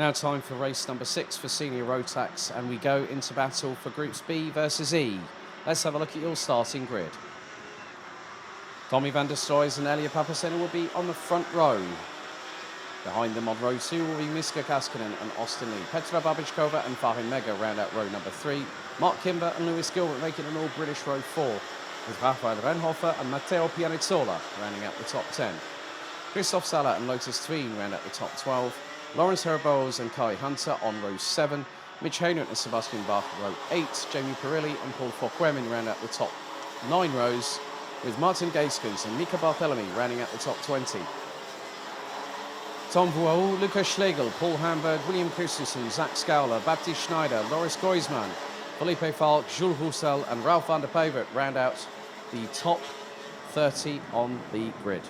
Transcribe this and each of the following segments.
Now time for race number 6 for senior Rotax, and we go into battle for Groups B versus E. Let's have a look at your starting grid. Tommy van der Stroys and Elia Papacena will be on the front row. Behind them on row 2 will be Miska Kaskinen and Austin Lee. Petra Babichkova and Fahin Mega round out row number 3. Mark Kimber and Lewis Gilbert making an all-British row 4, with Rafael Renhofer and Matteo Pianizzola rounding out the top 10. Christoph Sala and Lotus Tween round out the top 12. Lawrence Herboz and Kai Hunter on row 7. Mitch Haynert and Sebastian Bach row 8. Jamie Perilli and Paul Fokwemin round out the top 9 rows, with Martin Gaiskens and Mika Barthelemy rounding out the top 20. Tom Vuau, Lukas Schlegel, Paul Hamburg, William Christensen, Zach Scowler, Baptiste Schneider, Loris Goisman, Felipe Falk, Jules Roussel and Ralph van der Pevert round out the top 30 on the grid.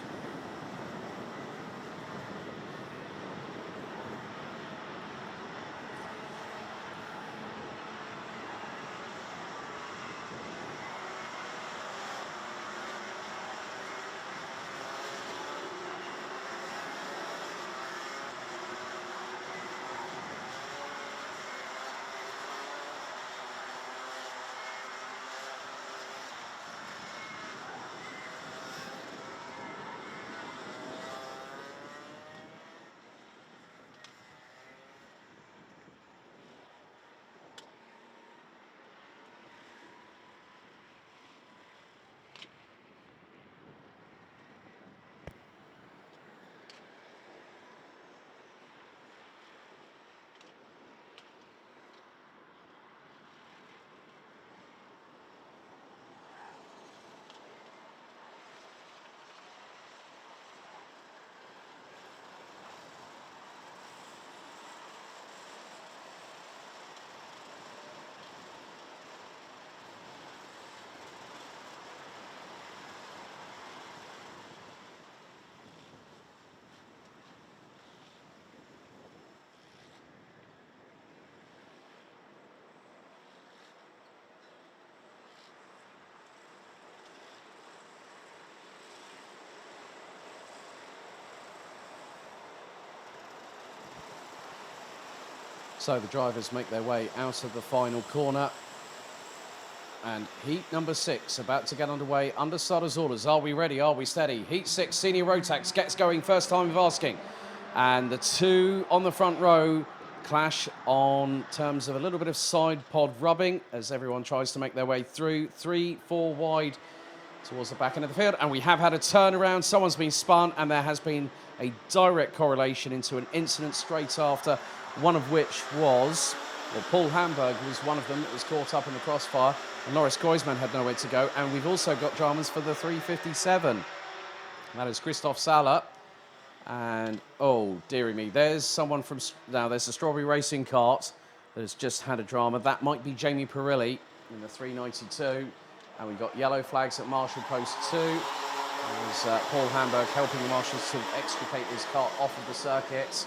So the drivers make their way out of the final corner. And heat number 6 about to get underway under starters' orders. Are we ready? Are we steady? Heat 6, senior Rotax gets going first time of asking. And the two on the front row clash on terms of a little bit of side pod rubbing as everyone tries to make their way through. 3, 4 wide towards the back end of the field. And we have had a turnaround. Someone's been spun, and there has been a direct correlation into an incident straight after, one of which was, well, Paul Hamburg was one of them that was caught up in the crossfire, and Loris Goisman had nowhere to go. And we've also got dramas for the 357. That is Christoph Sala. And, oh, dearie me, there's someone from, now there's the Strawberry Racing Cart that has just had a drama. That might be Jamie Perilli in the 392. And we've got yellow flags at Marshall Post 2. There's Paul Hamburg helping the marshals to extricate his cart off of the circuit.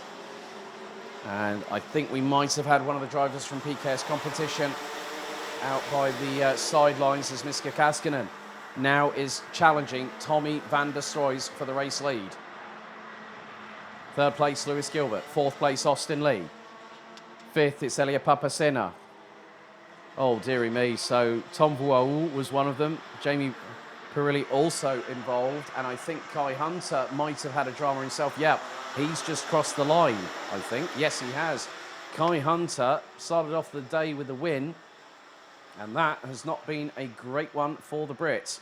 And I think we might have had one of the drivers from PKS competition out by the sidelines as Miska Kaskinen now is challenging Tommy van der Stroys for the race lead. Third place, Lewis Gilbert. Fourth place, Austin Lee. Fifth, it's Elia Papacena. Oh, dearie me. So Tom Vuau was one of them. Jamie Perilli also involved. And I think Kai Hunter might have had a drama himself. Yeah, he's just crossed the line, I think. Yes, he has. Kai Hunter started off the day with a win. And that has not been a great one for the Brits.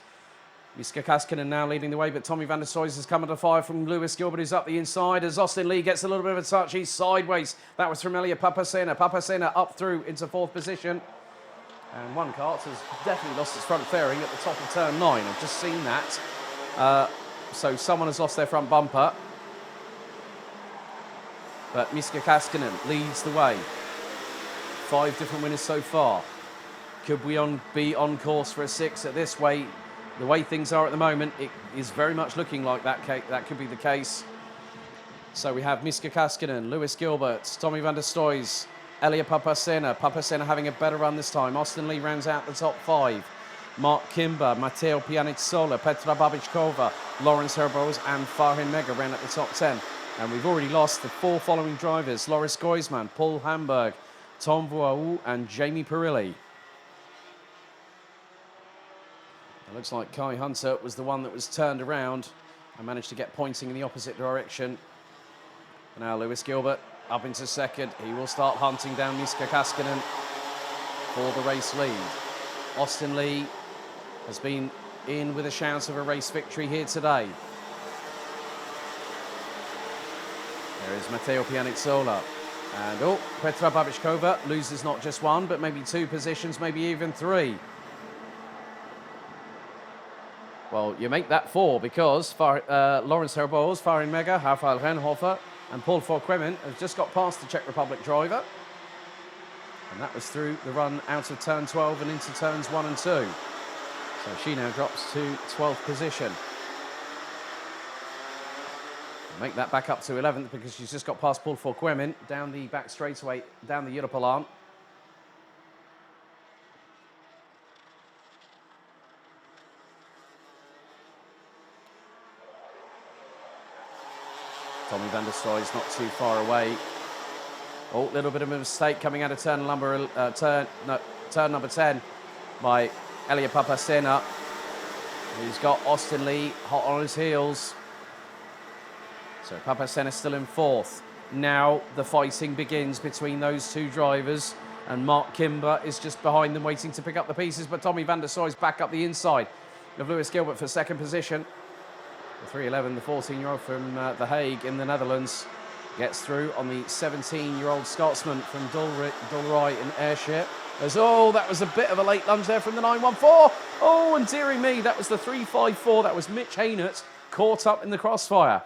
Miska Kaskinen now leading the way, but Tommy van der Stroys has come under fire from Lewis Gilbert, who's up the inside, as Austin Lee gets a little bit of a touch. He's sideways. That was from Elia Papacena. Papacena up through into 4th position. And one cart has definitely lost its front fairing at the top of turn 9. I've just seen that. So someone has lost their front bumper. But Miska Kaskinen leads the way. 5 different winners so far. Could we be on course for a 6 at this way? The way things are at the moment, it is very much looking like that could be the case. So we have Miska Kaskinen, Lewis Gilbert, Tommy van der Stroys, Elia Papacena. Papacena having a better run this time. Austin Lee rounds out the top 5. Mark Kimber, Matteo Pianizzola, Petra Babichkova, Lawrence Herboz and Fahin Mega round at the top 10. And we've already lost the 4 following drivers: Loris Goisman, Paul Hamburg, Tom Vuau and Jamie Perilli. It looks like Kai Hunter was the one that was turned around and managed to get pointing in the opposite direction. And now Lewis Gilbert up into second. He will start hunting down Miska Kaskinen for the race lead. Austin Lee has been in with a shout of a race victory here today. There is Matteo Pianizzola. And Petra Babiškova loses not just 1, but maybe 2 positions, maybe even 3. Well, you make that 4 because Lawrence Herboz, Farin Mega, Rafael Renhofer and Paul Forquemen have just got past the Czech Republic driver. And that was through the run out of turn 12 and into turns 1 and 2. So she now drops to 12th position. Make that back up to 11th because she's just got past Paul Forquemen down the back straightaway, down the Europalan. Tommy van der Stroy is not too far away. Oh, little bit of a mistake coming out of turn number 10 by Elia Papasena, who's got Austin Lee hot on his heels. So Papasena still in 4th. Now the fighting begins between those 2 drivers, and Mark Kimber is just behind them waiting to pick up the pieces, but Tommy van der Stroy is back up the inside of Lewis Gilbert for 2nd position. The 311, the 14-year-old from The Hague in the Netherlands, gets through on the 17-year-old Scotsman from Dulroy in Ayrshire. That was a bit of a late lunge there from the 914. Oh, and dearie me, that was the 354. That was Mitch Haynett caught up in the crossfire.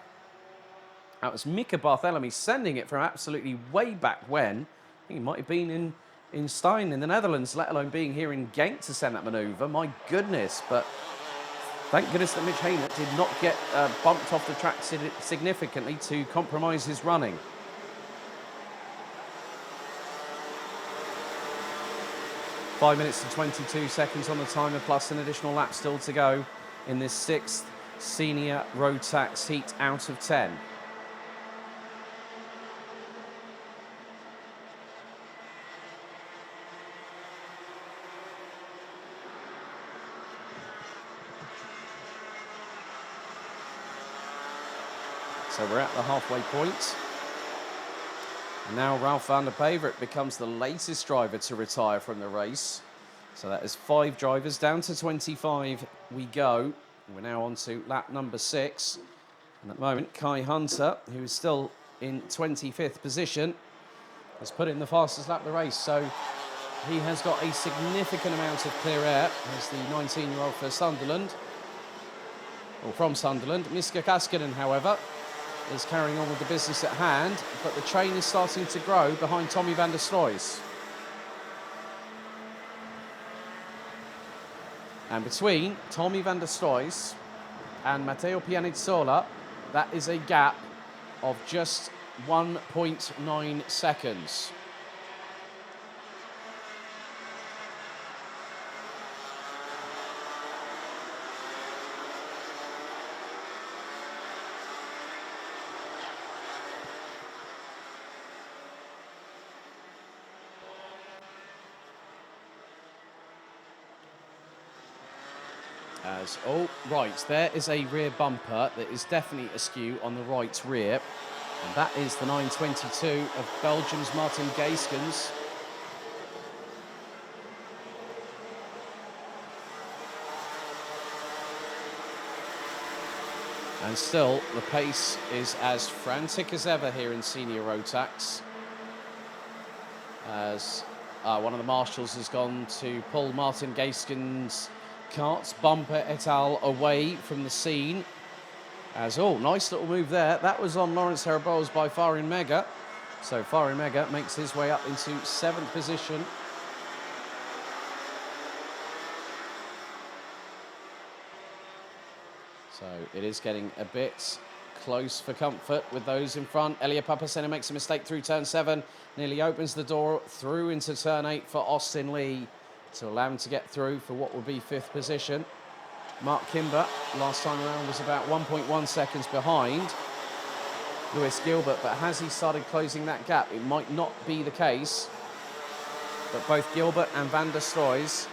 That was Mika Barthélemy sending it from absolutely way back when. I think he might have been in Stein in the Netherlands, let alone being here in Genk to send that manoeuvre. My goodness, but thank goodness that Mitch Haynett did not get bumped off the track significantly to compromise his running. Five minutes and 22 seconds on the timer, plus an additional lap still to go in this 6th senior Rotax heat out of 10. So we're at the halfway point. And now Ralph van der Pevert becomes the latest driver to retire from the race. So that is 5 drivers down to 25 we go. We're now on to lap number 6. And at the moment, Kai Hunter, who is still in 25th position, has put in the fastest lap of the race. So he has got a significant amount of clear air as the 19-year-old for Sunderland, or from Sunderland. Miska Kaskinen, however, is carrying on with the business at hand, but the train is starting to grow behind Tommy van der Stroy. And between Tommy van der Stroy and Matteo Pianizzola, that is a gap of just 1.9 seconds. Right, there is a rear bumper that is definitely askew on the right rear, and that is the 922 of Belgium's Martin Geiskens. And still, the pace is as frantic as ever here in Senior Rotax, as one of the marshals has gone to pull Martin Geiskens' cart's bumper et al. Away from the scene. As, nice little move there. That was on Lawrence Herboz by Farin Mega. So Farin Mega makes his way up into 7th position. So it is getting a bit close for comfort with those in front. Elia Papasena makes a mistake through turn 7. Nearly opens the door through into turn 8 for Austin Lee to allow him to get through for what would be 5th position. Mark Kimber, last time around, was about 1.1 seconds behind Lewis Gilbert, but has he started closing that gap? It might not be the case, but both Gilbert and Van der Stroys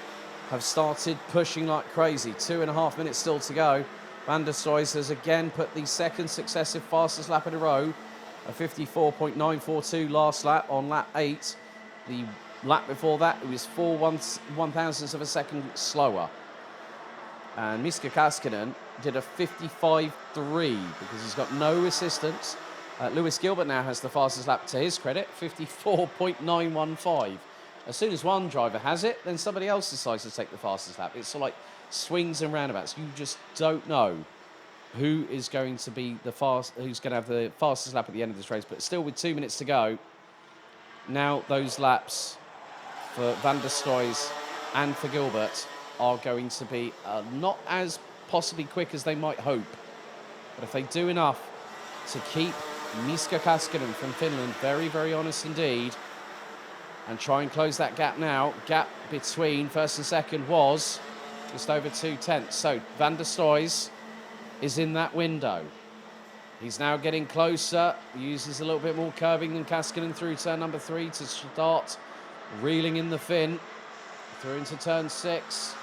have started pushing like crazy. 2.5 minutes still to go. Van der Stroys has again put the second successive fastest lap in a row, a 54.942 last lap on lap 8. The lap before that, it was 4/1000ths of a second slower. And Miska Kaskinen did a 55.3 because he's got no assistance. Lewis Gilbert now has the fastest lap to his credit, 54.915. As soon as one driver has it, then somebody else decides to take the fastest lap. It's sort of like swings and roundabouts. You just don't know who is going to be who's going to have the fastest lap at the end of this race. But still, with 2 minutes to go, now those laps for Van der Stroys and for Gilbert are going to be not as possibly quick as they might hope. But if they do enough to keep Miska Kaskinen from Finland very, very honest indeed, and try and close that gap now. Gap between first and second was just over 2/10. So Van der Stroys is in that window. He's now getting closer. He uses a little bit more curbing than Kaskinen through turn number 3 to start reeling in the fin. Through into turn 6.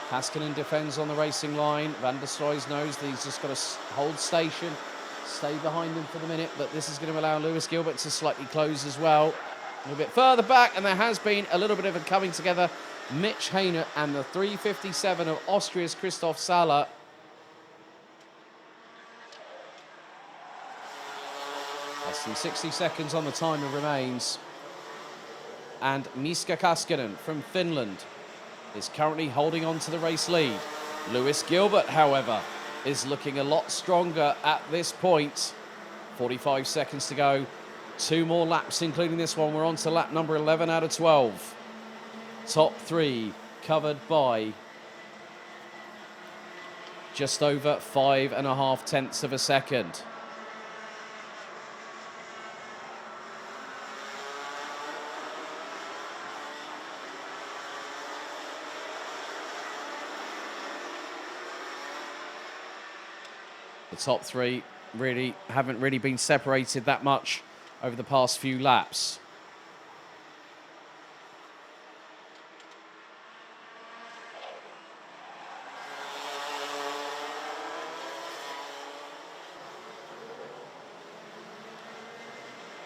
Kaskinen defends on the racing line. Van der Stroys knows that he's just got to hold station, stay behind him for the minute, but this is going to allow Lewis Gilbert to slightly close as well. A little bit further back, and there has been a little bit of a coming together. Mitch Haynert and the 3:57 of Austria's Christoph Sahler. Less than 60 seconds on the timer remains. And Miska Kaskinen from Finland is currently holding on to the race lead. Lewis Gilbert, however, is looking a lot stronger at this point. 45 seconds to go. 2 more laps, including this one. We're on to lap number 11 out of 12. Top 3 covered by just over 5.5 tenths of a second. The top 3 haven't really been separated that much over the past few laps.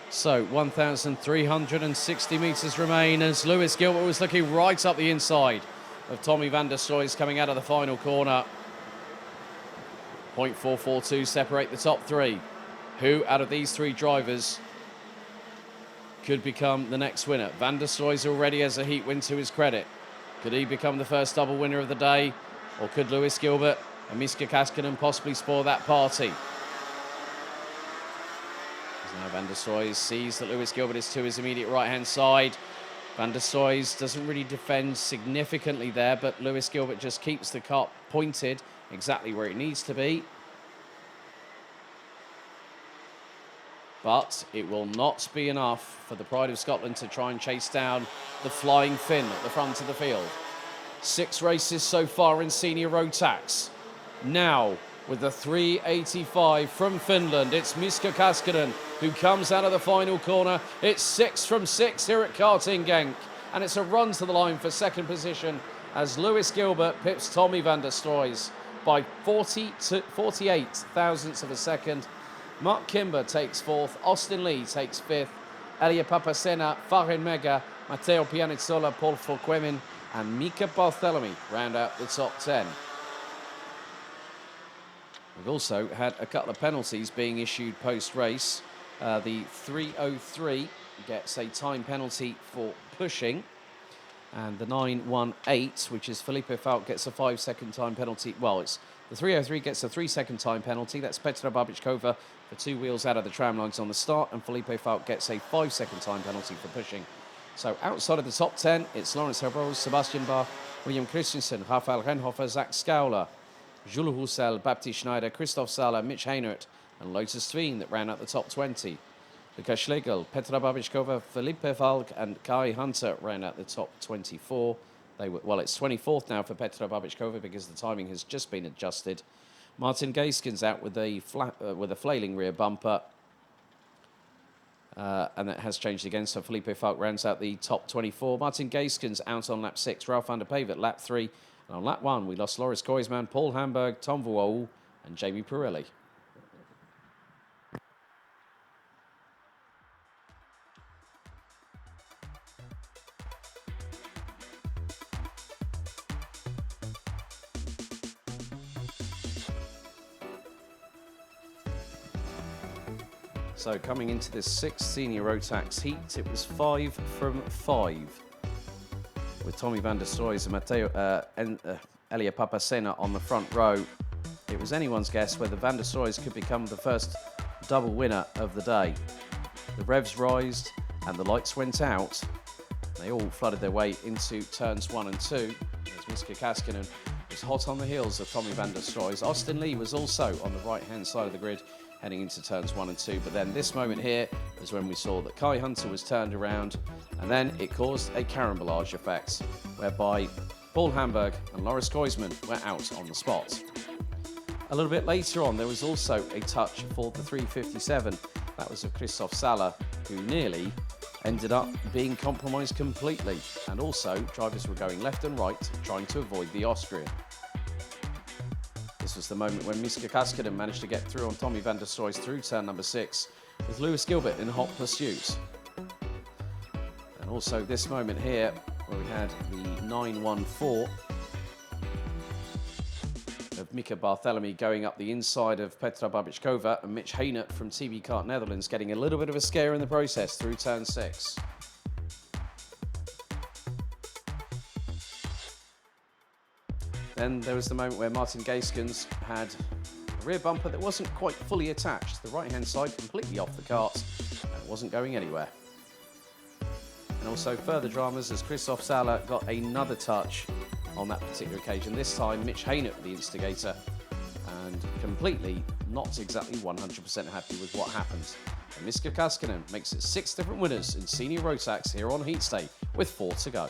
So 1,360 metres remain as Lewis Gilbert was looking right up the inside of Tommy Van der Stroys coming out of the final corner. 0.442 separate the top 3. Who out of these 3 drivers could become the next winner? Van der Stroys already has a heat win to his credit. Could he become the first double winner of the day? Or could Lewis Gilbert and Miska Kaskinen possibly spoil that party? As now Van der Stroys sees that Lewis Gilbert is to his immediate right-hand side. Van der Stroys doesn't really defend significantly there, but Lewis Gilbert just keeps the car pointed exactly where it needs to be. But it will not be enough for the Pride of Scotland to try and chase down the flying Finn at the front of the field. 6 races so far in senior Rotax. Now, with the 385 from Finland, it's Miska Kaskinen who comes out of the final corner. It's 6 from 6 here at karting Genk. And it's a run to the line for second position as Lewis Gilbert pips Tommy Van der Stroys by 48 thousandths of a second. Mark Kimber takes 4th, Austin Lee takes 5th, Elia Papasena, Farin Mega, Matteo Pianizzola, Paul Folquemin and Mika Bartholomew round out the top 10. We've also had a couple of penalties being issued post-race. The 303 gets a time penalty for pushing, and the 918, which is Felipe Falk, gets a 5-second time penalty. Well, it's the 303 gets a 3-second time penalty. That's Petra Babičková for 2 wheels out of the tram lines on the start, and Felipe Falk gets a 5-second time penalty for pushing. So outside of the top 10, it's Lawrence Herbrose, Sebastian Bach, William Christensen, Rafael Renhofer, Zach Scowler, Jules Roussel, Baptiste Schneider, Christoph Sahler, Mitch Haynert, and Lotus Tveen that ran out the top 20. Lukas Schlegel, Petra Babičková, Felipe Falk, and Kai Hunter ran out the top 24. Well, it's 24th now for Petra Babičková because the timing has just been adjusted. Martin Gaskins out with a flailing rear bumper. And that has changed again, so Felipe Falk rounds out the top 24. Martin Gaskins out on lap 6, Ralph van der Pave at lap 3. And on lap 1, we lost Loris Koisman, Paul Hamburg, Tom Vuol, and Jamie Pirelli. So coming into this 6th senior Rotax heat, it was 5 from 5. With Tommy van der Stroys and Matteo Elia Papacena on the front row. It was anyone's guess whether van der Stroys could become the first double winner of the day. The revs rised and the lights went out. They all flooded their way into turns 1 and 2. As Miska Kaskinen was hot on the heels of Tommy van der Stroys. Austin Lee was also on the right-hand side of the grid, heading into turns 1 and 2. But then this moment here was when we saw that Kai Hunter was turned around, and then it caused a carambolage effect, whereby Paul Hamburg and Loris Koisman were out on the spot. A little bit later on, there was also a touch for the 357. That was of Christoph Saller, who nearly ended up being compromised completely. And also, drivers were going left and right, trying to avoid the Austrian. This was the moment when Miska Kaskinen managed to get through on Tommy van der Stroys through turn number 6, with Lewis Gilbert in hot pursuit. And also this moment here, where we had the 914 of Mika Barthelemy going up the inside of Petra Babičková, and Mitch Haynert from TB Kart Netherlands getting a little bit of a scare in the process through turn 6. Then there was the moment where Martin Gaskins had a rear bumper that wasn't quite fully attached. The right-hand side completely off the kart, and it wasn't going anywhere. And also further dramas as Christoph Saller got another touch on that particular occasion. This time, Mitch Haynert, the instigator, and completely not exactly 100% happy with what happened. And Miska Kaskinen makes it 6 different winners in senior Rotax here on Heat State with 4 to go.